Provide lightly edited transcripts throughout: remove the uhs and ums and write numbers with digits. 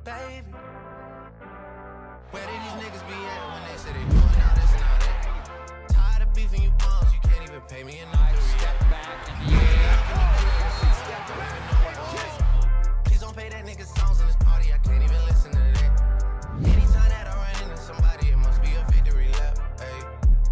baby. Where did these niggas be at when they say they doing all this and all that? Tired of beefing you bums, you can't even pay me enough to Step back and Please don't pay that nigga songs in this party, I can't even listen to that. Anytime that I run into somebody, it must be a victory lap. Hey,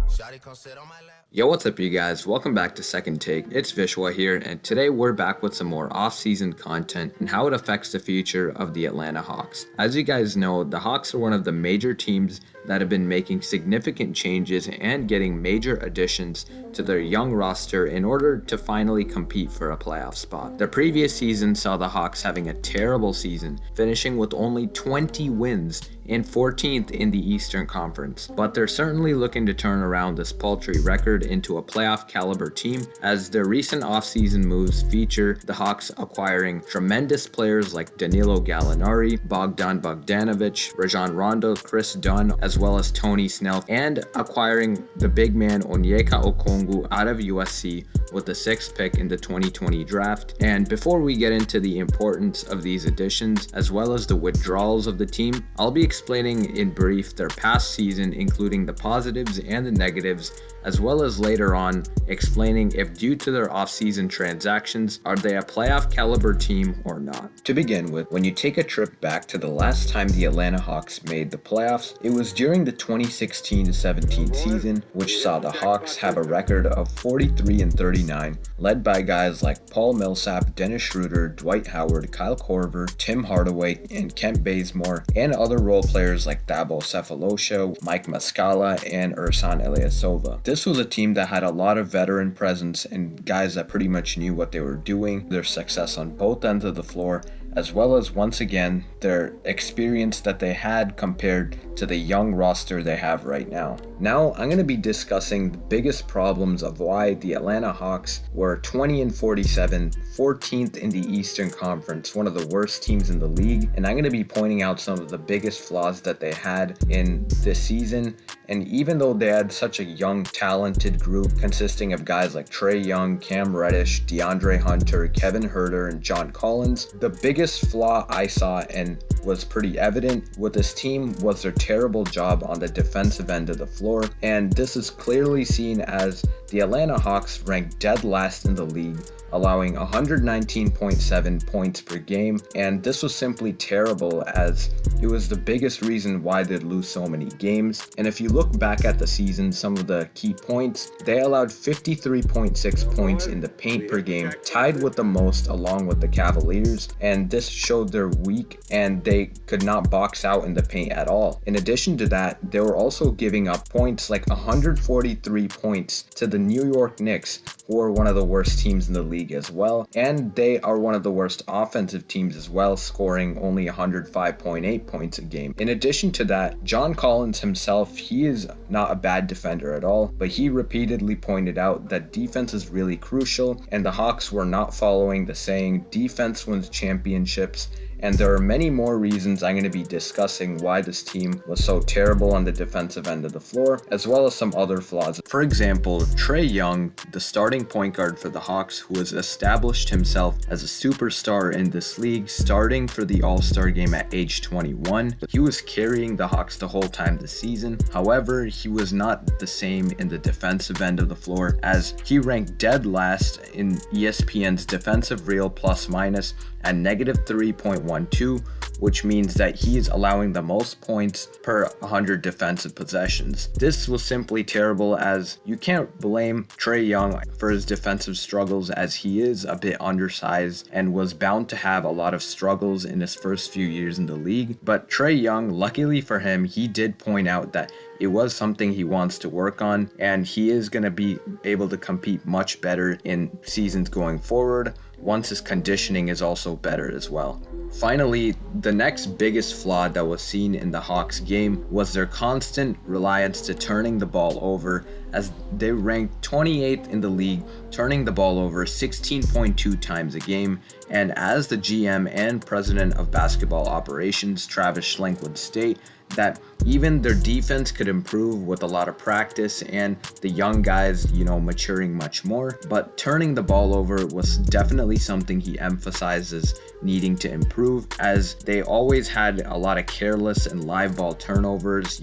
shawty come sit on my lap. Yo, what's up you guys? Welcome back to Second Take. It's Vishwa here, and today we're back with some more off-season content and how it affects the future of the Atlanta Hawks. As you guys know, the Hawks are one of the major teams that have been making significant changes and getting major additions to their young roster in order to finally compete for a playoff spot. The previous season saw the Hawks having a terrible season, finishing with only 20 wins and 14th in the Eastern Conference, but they're certainly looking to turn around this paltry record into a playoff caliber team, as their recent offseason moves feature the Hawks acquiring tremendous players like Danilo Gallinari, Bogdan Bogdanovic, Rajon Rondo, Chris Dunn, as well as Tony Snell, and acquiring the big man Onyeka Okongwu out of USC with the 6th pick in the 2020 draft. And before we get into the importance of these additions, as well as the withdrawals of the team, I'll be explaining in brief their past season, including the positives and the negatives, as well as later on explaining if due to their off-season transactions, are they a playoff caliber team or not. To begin with, when you take a trip back to the last time the Atlanta Hawks made the playoffs, it was during the 2016-17 season, which saw the Hawks have a record of 43-39, led by guys like Paul Millsap, Dennis Schroeder, Dwight Howard, Kyle Korver, Tim Hardaway, and Kent Bazemore, and other role players like Dabo Cephalosha, Mike Muscala, and Ersan Ilyasova. This was a team that had a lot of veteran presence and guys that pretty much knew what they were doing, their success on both ends of the floor, as well as once again their experience that they had compared to the young roster they have right now. Now I'm going to be discussing the biggest problems of why the Atlanta Hawks were 20-47, 14th in the Eastern Conference, one of the worst teams in the league, and I'm going to be pointing out some of the biggest flaws that they had in this season. And even though they had such a young, talented group consisting of guys like Trae Young, Cam Reddish, DeAndre Hunter, Kevin Huerter, and John Collins, the biggest flaw I saw and was pretty evident with this team was their terrible job on the defensive end of the floor. And this is clearly seen as the Atlanta Hawks ranked dead last in the league, allowing 119.7 points per game, and this was simply terrible as it was the biggest reason why they'd lose so many games. And if you look back at the season, some of the key points, they allowed 53.6 points in the paint per game, tied with the most along with the Cavaliers, and this showed they're weak and they could not box out in the paint at all. In addition to that, they were also giving up points like 143 points to the New York Knicks, who are one of the worst teams in the league as well, and they are one of the worst offensive teams as well, scoring only 105.8 points a game. In addition to that, John Collins himself, he is not a bad defender at all, but he repeatedly pointed out that defense is really crucial, and the Hawks were not following the saying, defense wins championships. And there are many more reasons I'm going to be discussing why this team was so terrible on the defensive end of the floor, as well as some other flaws. For example, Trae Young, the starting point guard for the Hawks, who has established himself as a superstar in this league, starting for the All-Star game at age 21. He was carrying the Hawks the whole time this season. However, he was not the same in the defensive end of the floor, as he ranked dead last in ESPN's defensive real plus minus at negative 3.12, which means that he is allowing the most points per 100 defensive possessions. This was simply terrible, as you can't blame Trae Young for his defensive struggles, as he is a bit undersized and was bound to have a lot of struggles in his first few years in the league. But Trae Young, luckily for him, he did point out that it was something he wants to work on, and he is going to be able to compete much better in seasons going forward once his conditioning is also better as well. Finally, the next biggest flaw that was seen in the Hawks game was their constant reliance to turning the ball over, as they ranked 28th in the league, turning the ball over 16.2 times a game, And as the GM and president of basketball operations, Travis Schlenk, would state that even their defense could improve with a lot of practice and the young guys, maturing much more. But turning the ball over was definitely something he emphasizes needing to improve, as they always had a lot of careless and live ball turnovers,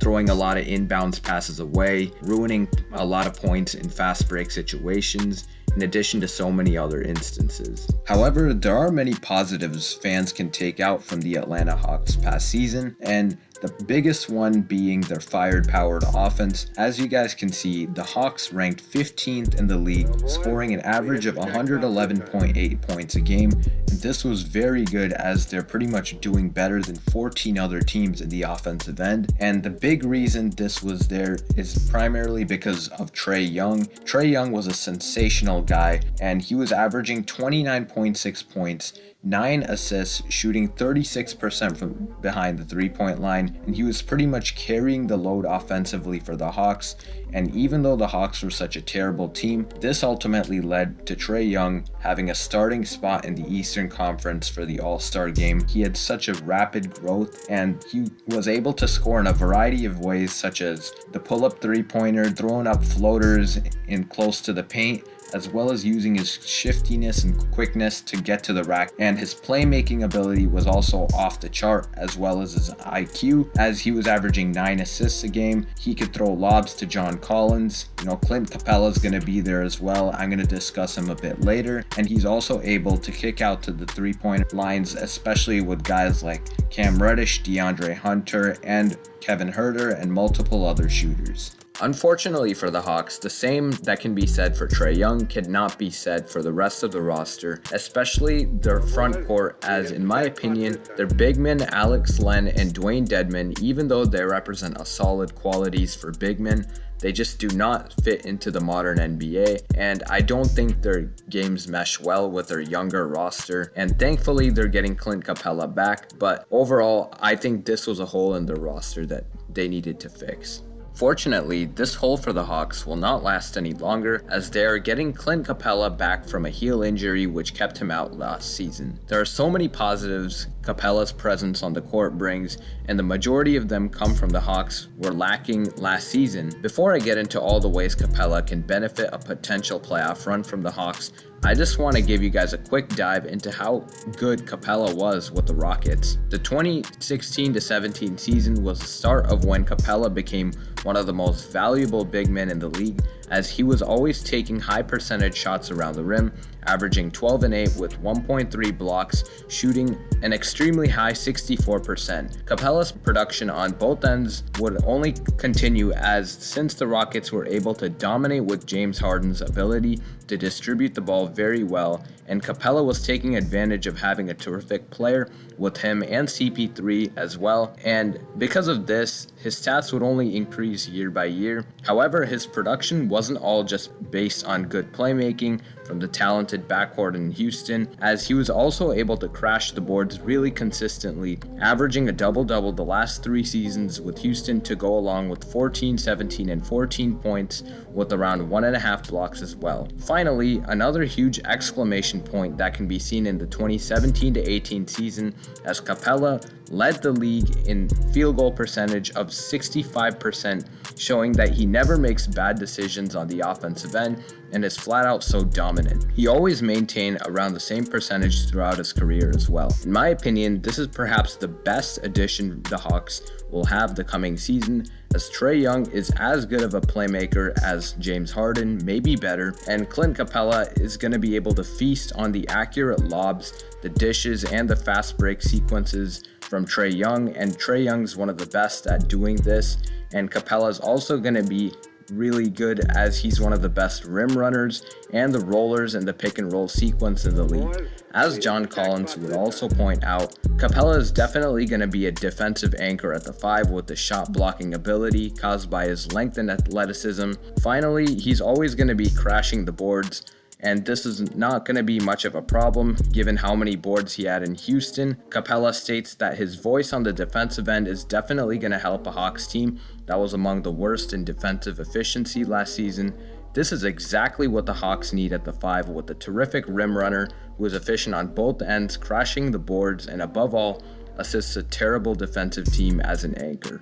throwing a lot of inbounds passes away, ruining a lot of points in fast break situations, in addition to so many other instances. However, there are many positives fans can take out from the Atlanta Hawks past season, and the biggest one being their firepowered offense. As you guys can see, the Hawks ranked 15th in the league, scoring an average of 111.8 points a game. And this was very good, as they're pretty much doing better than 14 other teams in the offensive end. And the big reason this was there is primarily because of Trae Young. Trae Young was a sensational guy, and he was averaging 29.6 points, 9 assists, shooting 36% from behind the 3-point line, and he was pretty much carrying the load offensively for the Hawks. And even though the Hawks were such a terrible team, this ultimately led to Trae Young having a starting spot in the Eastern Conference for the All-Star game. He had such a rapid growth, and he was able to score in a variety of ways, such as the pull-up three-pointer, throwing up floaters in close to the paint, as well as using his shiftiness and quickness to get to the rack. And his playmaking ability was also off the chart, as well as his IQ, as he was averaging 9 assists a game. He could throw lobs to John Collins. Clint Capella is going to be there as well. I'm going to discuss him a bit later. And he's also able to kick out to the 3-point lines, especially with guys like Cam Reddish, DeAndre Hunter, and Kevin Huerter, and multiple other shooters. Unfortunately for the Hawks, the same that can be said for Trae Young cannot be said for the rest of the roster, especially their front court, as in my opinion, their big men Alex Len and Dwayne Dedmon, even though they represent a solid qualities for big men, they just do not fit into the modern NBA, and I don't think their games mesh well with their younger roster. And thankfully, they're getting Clint Capella back, but overall, I think this was a hole in their roster that they needed to fix. Fortunately, this hole for the Hawks will not last any longer, as they are getting Clint Capella back from a heel injury which kept him out last season. There are so many positives Capella's presence on the court brings, and the majority of them come from the Hawks were lacking last season. Before I get into all the ways Capella can benefit a potential playoff run from the Hawks, I just want to give you guys a quick dive into how good Capella was with the Rockets. The 2016-17 season was the start of when Capella became one of the most valuable big men in the league, as he was always taking high percentage shots around the rim, averaging 12 and 8 with 1.3 blocks, shooting an extremely high 64%. Capella's production on both ends would only continue, as since the Rockets were able to dominate with James Harden's ability to distribute the ball very well, and Capella was taking advantage of having a terrific player with him and CP3 as well, and because of this, his stats would only increase year by year. However, his production wasn't all just based on good playmaking from the talented backcourt in Houston, as he was also able to crash the boards really consistently, averaging a double-double the last 3 seasons with Houston to go along with 14, 17, and 14 points with around 1.5 blocks as well. Finally, another huge exclamation point that can be seen in the 2017-18 season, as Capella led the league in field goal percentage of 65%, showing that he never makes bad decisions on the offensive end and is flat out so dominant. He always maintained around the same percentage throughout his career as well. In my opinion, this is perhaps the best addition the Hawks will have the coming season, as Trae Young is as good of a playmaker as James Harden, maybe better, and Clint Capella is going to be able to feast on the accurate lobs, the dishes, and the fast break sequences from Trae Young, and Trae Young's one of the best at doing this, and Capella is also going to be really good as he's one of the best rim runners and the rollers in the pick and roll sequence in the league. As John Collins would also point out, Capella is definitely going to be a defensive anchor at the 5 with the shot blocking ability caused by his length and athleticism. Finally, he's always going to be crashing the boards, and this is not going to be much of a problem given how many boards he had in Houston. Capella states that his voice on the defensive end is definitely going to help a Hawks team that was among the worst in defensive efficiency last season, This is exactly what the Hawks need at the 5, with a terrific rim runner who is efficient on both ends, crashing the boards, and above all, assists a terrible defensive team as an anchor.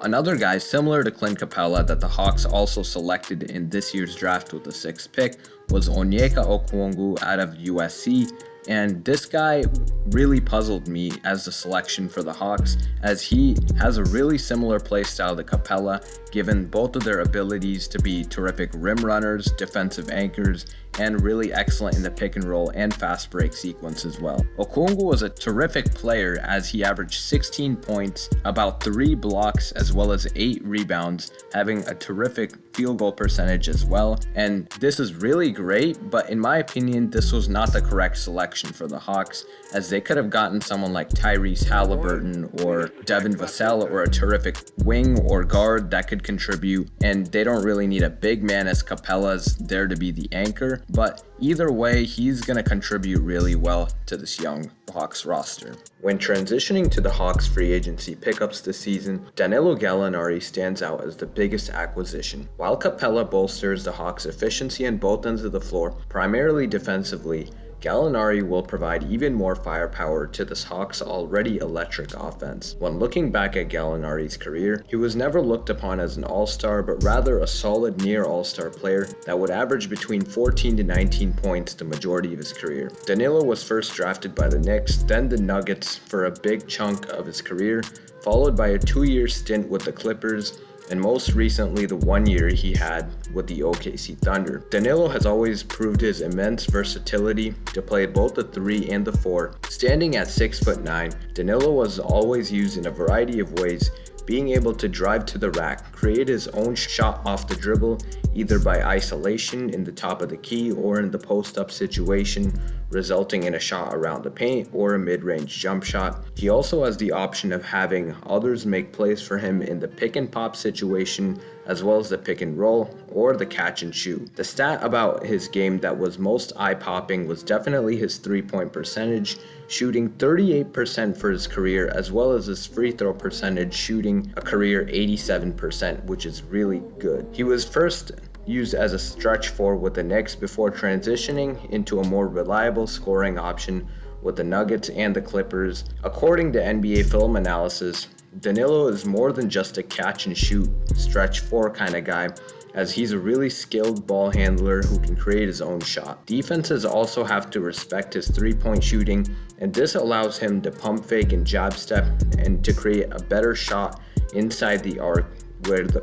Another guy similar to Clint Capella that the Hawks also selected in this year's draft with the 6th pick was Onyeka Okongwu out of USC. And this guy really puzzled me as the selection for the Hawks, as he has a really similar play style to Capella, given both of their abilities to be terrific rim runners, defensive anchors, and really excellent in the pick and roll and fast break sequence as well. Okongwu was a terrific player as he averaged 16 points, about 3 blocks, as well as 8 rebounds, having a terrific field goal percentage as well. And this is really great, but in my opinion, this was not the correct selection for the Hawks, as they could have gotten someone like Tyrese Halliburton or Devin Vassell, or a terrific wing or guard that could contribute, and they don't really need a big man as Capella's there to be the anchor. But either way, he's going to contribute really well to this young Hawks roster. When transitioning to the Hawks free agency pickups this season, Danilo Gallinari stands out as the biggest acquisition. While Capella bolsters the Hawks' efficiency on both ends of the floor, primarily defensively, Gallinari will provide even more firepower to this Hawks' already electric offense. When looking back at Gallinari's career, he was never looked upon as an all-star, but rather a solid near all-star player that would average between 14 to 19 points the majority of his career. Danilo was first drafted by the Knicks, then the Nuggets for a big chunk of his career, followed by a 2-year stint with the Clippers, and most recently the 1 year he had with the OKC Thunder. Danilo has always proved his immense versatility to play both the 3 and the 4. Standing at 6'9", Danilo was always used in a variety of ways, being able to drive to the rack, create his own shot off the dribble, either by isolation in the top of the key or in the post-up situation, resulting in a shot around the paint or a mid-range jump shot. He also has the option of having others make plays for him in the pick and pop situation, as well as the pick and roll or the catch and shoot. The stat about his game that was most eye-popping was definitely his 3-point percentage, shooting 38% for his career, as well as his free throw percentage, shooting a career 87%, which is really good. He was first used as a stretch 4 with the Knicks before transitioning into a more reliable scoring option with the Nuggets and the Clippers. According to NBA film analysis, Danilo is more than just a catch and shoot stretch 4 kind of guy, as he's a really skilled ball handler who can create his own shot. Defenses also have to respect his 3-point shooting, and this allows him to pump fake and jab step and to create a better shot inside the arc,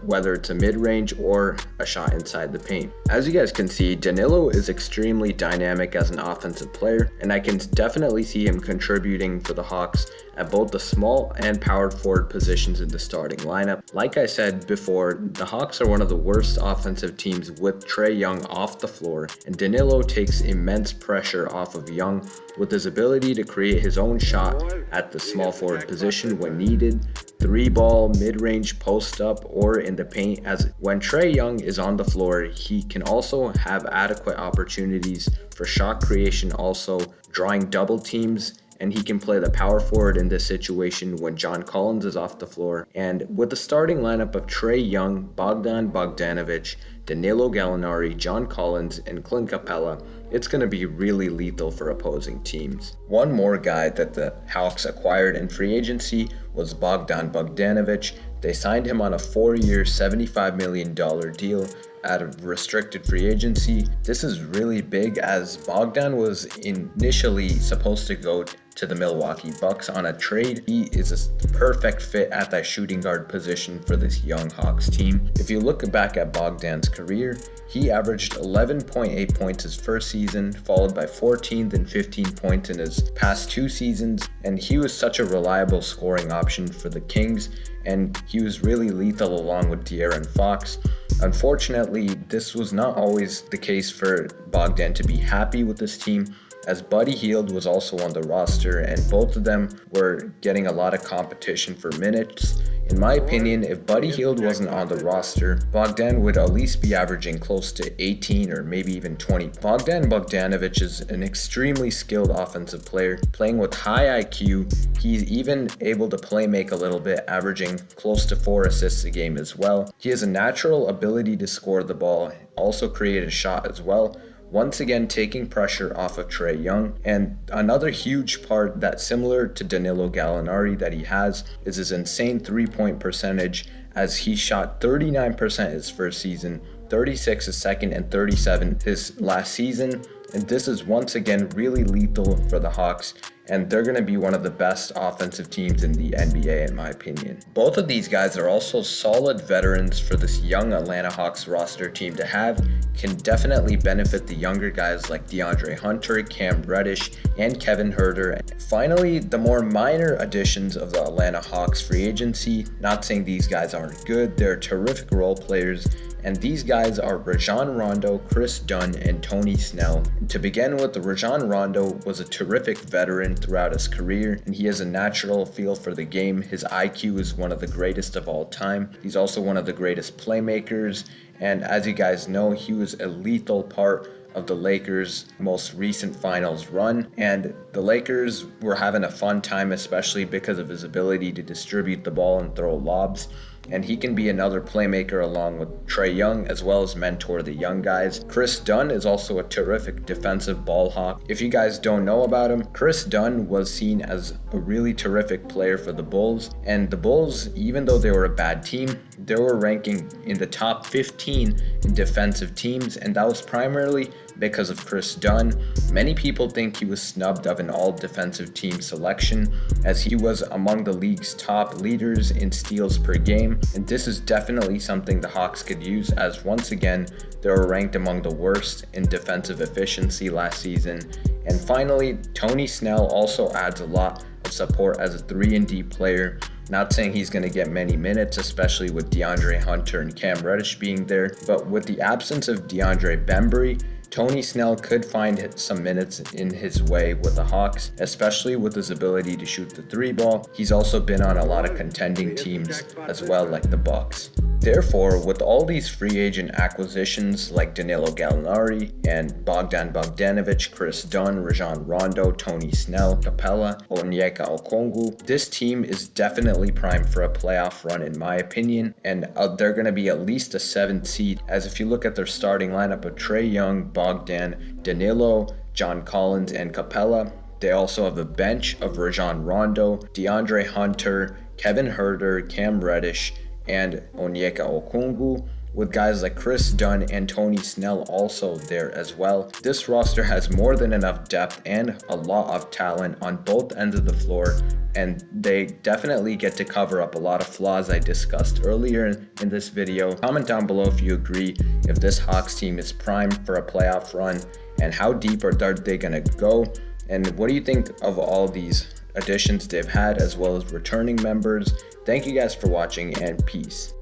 whether it's a mid-range or a shot inside the paint. As you guys can see, Danilo is extremely dynamic as an offensive player, and I can definitely see him contributing for the Hawks at both the small and power forward positions in the starting lineup. Like I said before, the Hawks are one of the worst offensive teams with Trae Young off the floor, and Danilo takes immense pressure off of Young with his ability to create his own shot at the small forward position when needed, 3-ball, mid-range post-up, or in the paint, as when Trae Young is on the floor, he can also have adequate opportunities for shot creation, also drawing double teams, and he can play the power forward in this situation when John Collins is off the floor. And with the starting lineup of Trae Young, Bogdan Bogdanovic, Danilo Gallinari, John Collins, and Clint Capella, it's going to be really lethal for opposing teams. One more guy that the Hawks acquired in free agency was Bogdan Bogdanovic. They signed him on a 4-year, $75 million deal out of restricted free agency. This is really big, as Bogdan was initially supposed to go to the Milwaukee Bucks on a trade. He is a perfect fit at that shooting guard position for this young Hawks team. If you look back at Bogdan's career, he averaged 11.8 points his first season, followed by 14 and 15 points in his past 2 seasons, and he was such a reliable scoring option for the Kings, and he was really lethal along with De'Aaron Fox. Unfortunately, this was not always the case for Bogdan to be happy with this team, as Buddy Hield was also on the roster, and both of them were getting a lot of competition for minutes. In my opinion, if Buddy Hield wasn't on the roster, Bogdan would at least be averaging close to 18 or maybe even 20. Bogdan Bogdanovic is an extremely skilled offensive player, playing with high IQ. He's even able to play make a little bit, averaging close to 4 assists a game as well. He has a natural ability to score the ball, also create a shot as well, once again taking pressure off of Trae Young. And another huge part that's similar to Danilo Gallinari that he has is his insane three-point percentage, as he shot 39% his first season, 36 his second, and 37 his last season. And this is once again really lethal for the Hawks, and they're going to be one of the best offensive teams in the NBA in my opinion. Both of these guys are also solid veterans for this young Atlanta Hawks roster team to have. Can definitely benefit the younger guys like DeAndre Hunter, Cam Reddish, and Kevin Huerter. Finally, the more minor additions of the Atlanta Hawks free agency. Not saying these guys aren't good, they're terrific role players, and these guys are Rajon Rondo, Chris Dunn, and Tony Snell. To begin with, Rajon Rondo was a terrific veteran throughout his career, and he has a natural feel for the game. His IQ is one of the greatest of all time. He's also one of the greatest playmakers, and as you guys know, he was a lethal part of the Lakers' most recent finals run, and the Lakers were having a fun time, especially because of his ability to distribute the ball and throw lobs. And he can be another playmaker along with Trae Young, as well as mentor the young guys. Chris Dunn is also a terrific defensive ball hawk. If you guys don't know about him, Chris Dunn was seen as a really terrific player for the Bulls. And the Bulls, even though they were a bad team, they were ranking in the top 15 in defensive teams, and that was primarily because of Chris Dunn. Many people think he was snubbed of an all-defensive team selection, as he was among the league's top leaders in steals per game, and this is definitely something the Hawks could use, as once again, they were ranked among the worst in defensive efficiency last season. And finally, Tony Snell also adds a lot of support as a 3-and-D player. Not saying he's going to get many minutes, especially with DeAndre Hunter and Cam Reddish being there, but with the absence of DeAndre Bembry, Tony Snell could find some minutes in his way with the Hawks, especially with his ability to shoot the 3-ball. He's also been on a lot of contending teams as well, like the Bucks. Therefore, with all these free agent acquisitions like Danilo Gallinari and Bogdan Bogdanovic, Chris Dunn, Rajon Rondo, Tony Snell, Capella, Onyeka Okongwu, this team is definitely primed for a playoff run in my opinion, and they're going to be at least a 7th seed, as if you look at their starting lineup of Trae Young, Bogdan, Danilo, John Collins, and Capella, they also have a bench of Rajon Rondo, DeAndre Hunter, Kevin Huerter, Cam Reddish, and Onyeka Okongwu, with guys like Chris Dunn and Tony Snell also there as well. This roster has more than enough depth and a lot of talent on both ends of the floor, and they definitely get to cover up a lot of flaws I discussed earlier in this video. Comment down below if you agree if this Hawks team is primed for a playoff run, and how deep are they going to go, and what do you think of all these additions they've had, as well as returning members. Thank you guys for watching, and peace.